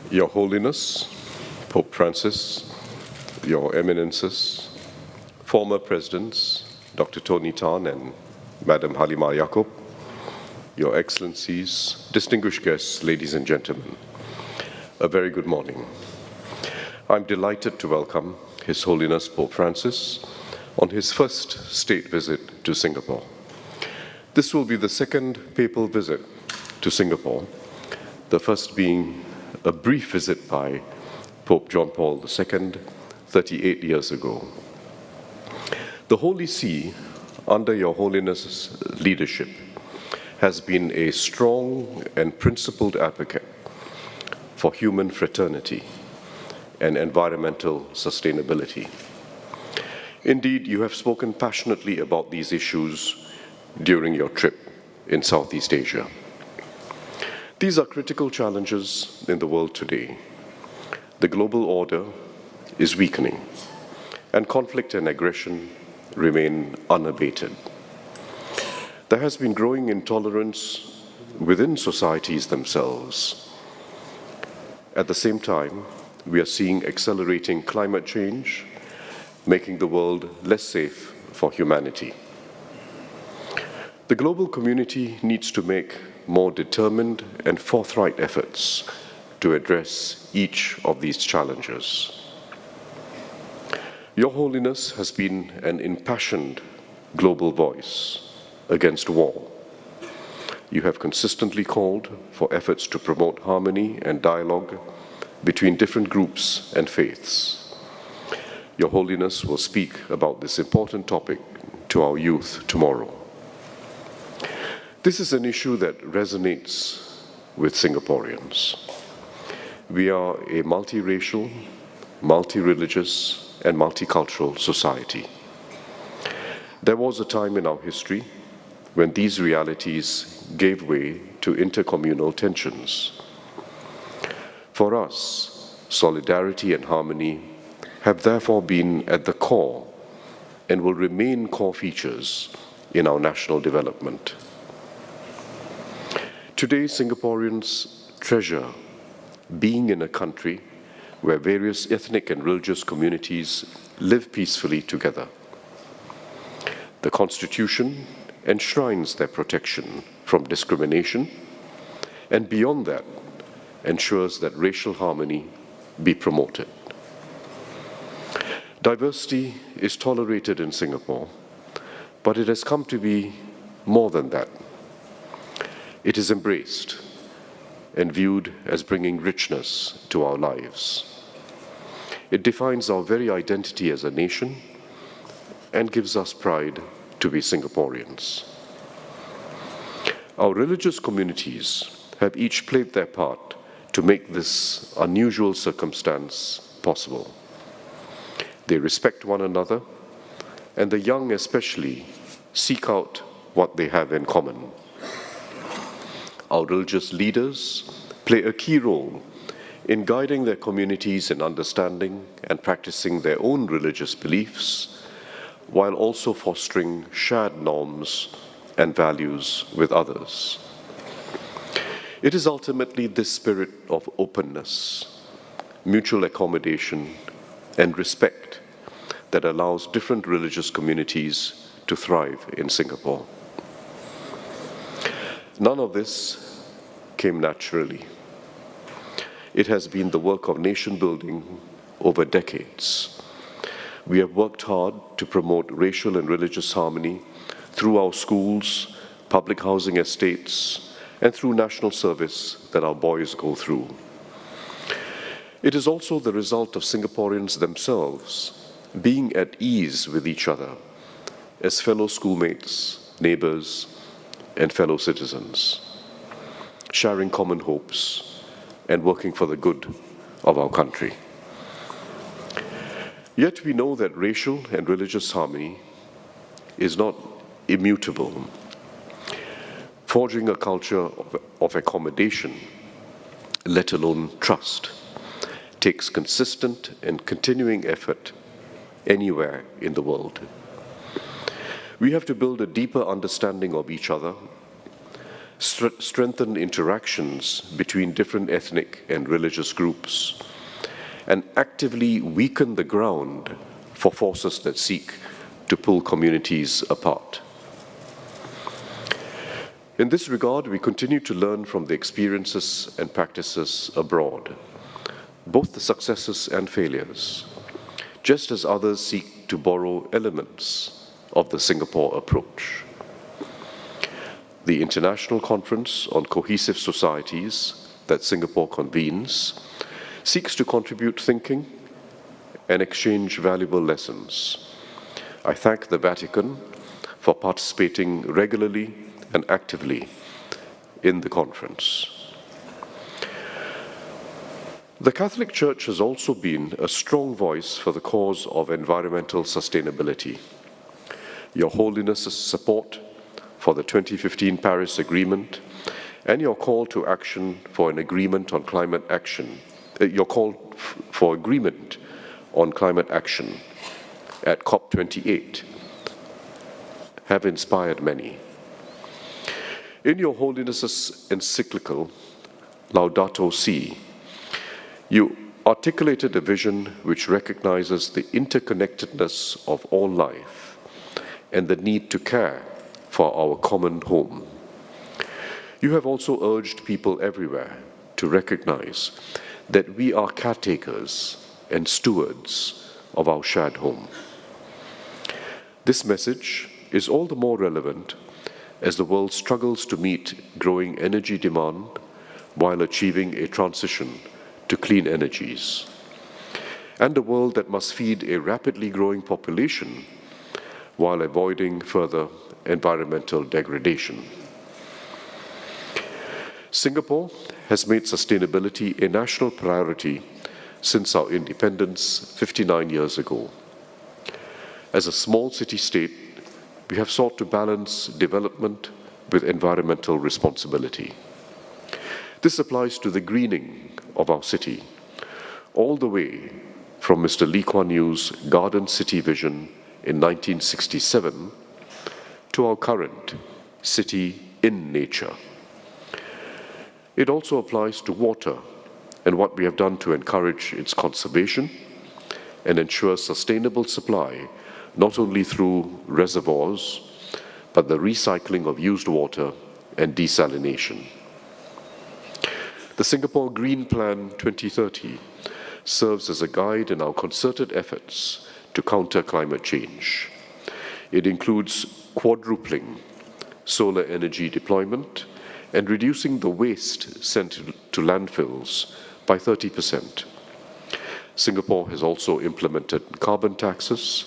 Your Holiness, Pope Francis, Your Eminences, former Presidents, Dr. Tony Tan and Madam Halima Yacob, Your Excellencies, distinguished guests, ladies and gentlemen, a very good morning. I'm delighted to welcome His Holiness Pope Francis on his first state visit to Singapore. This will be the second papal visit to Singapore, the first being a brief visit by Pope John Paul II 38 years ago. The Holy See, under Your Holiness' leadership, has been a strong and principled advocate for human fraternity and environmental sustainability. Indeed, you have spoken passionately about these issues during your trip in Southeast Asia. These are critical challenges in the world today. The global order is weakening, and conflict and aggression remain unabated. There has been growing intolerance within societies themselves. At the same time, we are seeing accelerating climate change, making the world less safe for humanity. The global community needs to make more determined and forthright efforts to address each of these challenges. Your Holiness has been an impassioned global voice against war. You have consistently called for efforts to promote harmony and dialogue between different groups and faiths. Your Holiness will speak about this important topic to our youth tomorrow. This is an issue that resonates with Singaporeans. We are a multiracial, multi-religious, and multicultural society. There was a time in our history when these realities gave way to intercommunal tensions. For us, solidarity and harmony have therefore been at the core and will remain core features in our national development. Today, Singaporeans treasure being in a country where various ethnic and religious communities live peacefully together. The Constitution enshrines their protection from discrimination, and beyond that, ensures that racial harmony be promoted. Diversity is tolerated in Singapore, but it has come to be more than that. It is embraced and viewed as bringing richness to our lives. It defines our very identity as a nation and gives us pride to be Singaporeans. Our religious communities have each played their part to make this unusual circumstance possible. They respect one another, and the young especially seek out what they have in common. Our religious leaders play a key role in guiding their communities in understanding and practicing their own religious beliefs, while also fostering shared norms and values with others. It is ultimately this spirit of openness, mutual accommodation, and respect that allows different religious communities to thrive in Singapore. None of this came naturally. It has been the work of nation building over decades. We have worked hard to promote racial and religious harmony through our schools, public housing estates, and through national service that our boys go through. It is also the result of Singaporeans themselves being at ease with each other as fellow schoolmates, neighbors, and fellow citizens, sharing common hopes and working for the good of our country. Yet we know that racial and religious harmony is not immutable. Forging a culture of accommodation, let alone trust, takes consistent and continuing effort anywhere in the world. We have to build a deeper understanding of each other strengthen interactions between different ethnic and religious groups, and actively weaken the ground for forces that seek to pull communities apart. In this regard, we continue to learn from the experiences and practices abroad, both the successes and failures, just as others seek to borrow elements of the Singapore approach. The International Conference on Cohesive Societies that Singapore convenes seeks to contribute thinking and exchange valuable lessons. I thank the Vatican for participating regularly and actively in the conference. The Catholic Church has also been a strong voice for the cause of environmental sustainability. Your Holiness's support for the 2015 Paris Agreement and your call to action for an agreement on climate action, your call for agreement on climate action at COP28 have inspired many. In your Holiness's encyclical, Laudato Si, you articulated a vision which recognizes the interconnectedness of all life and the need to care for our common home. You have also urged people everywhere to recognize that we are caretakers and stewards of our shared home. This message is all the more relevant as the world struggles to meet growing energy demand while achieving a transition to clean energies, and a world that must feed a rapidly growing population while avoiding further environmental degradation. Singapore has made sustainability a national priority since our independence 59 years ago. As a small city-state, we have sought to balance development with environmental responsibility. This applies to the greening of our city, all the way from Mr. Lee Kuan Yew's Garden City vision in 1967 to our current City in Nature. It also applies to water and what we have done to encourage its conservation and ensure sustainable supply, not only through reservoirs, but the recycling of used water and desalination. The Singapore Green Plan 2030 serves as a guide in our concerted efforts to counter climate change. It includes quadrupling solar energy deployment and reducing the waste sent to landfills by 30%. Singapore has also implemented carbon taxes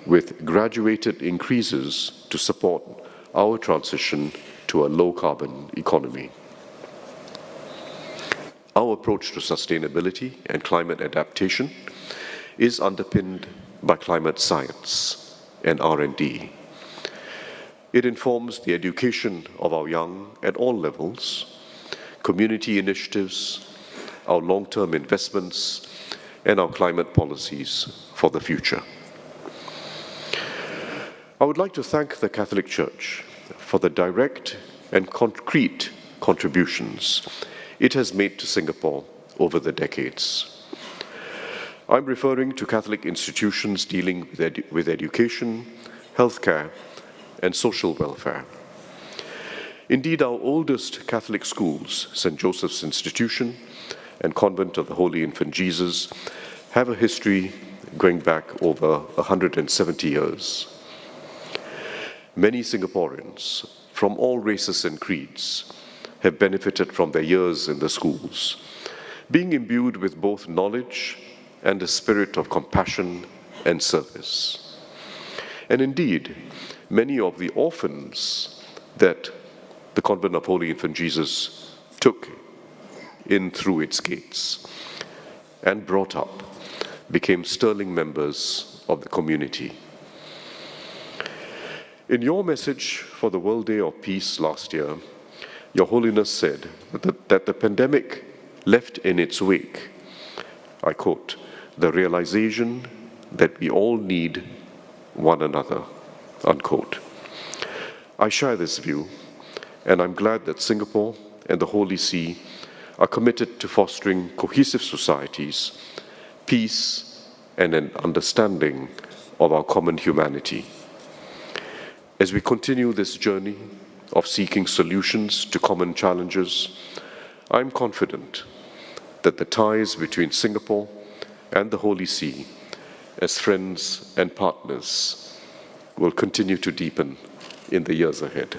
with graduated increases to support our transition to a low-carbon economy. Our approach to sustainability and climate adaptation is underpinned by climate science and R&D. It informs the education of our young at all levels, community initiatives, our long-term investments, and our climate policies for the future. I would like to thank the Catholic Church for the direct and concrete contributions it has made to Singapore over the decades. I'm referring to Catholic institutions dealing with education, healthcare, and social welfare. Indeed, our oldest Catholic schools, St. Joseph's Institution and Convent of the Holy Infant Jesus, have a history going back over 170 years. Many Singaporeans from all races and creeds have benefited from their years in the schools, being imbued with both knowledge and a spirit of compassion and service. And indeed, many of the orphans that the Convent of Holy Infant Jesus took in through its gates and brought up became sterling members of the community. In your message for the World Day of Peace last year, Your Holiness said that the pandemic left in its wake, I quote, the realization that we all need one another, unquote. I share this view and I'm glad that Singapore and the Holy See are committed to fostering cohesive societies, peace, and an understanding of our common humanity. As we continue this journey of seeking solutions to common challenges, I'm confident that the ties between Singapore and the Holy See, as friends and partners, will continue to deepen in the years ahead.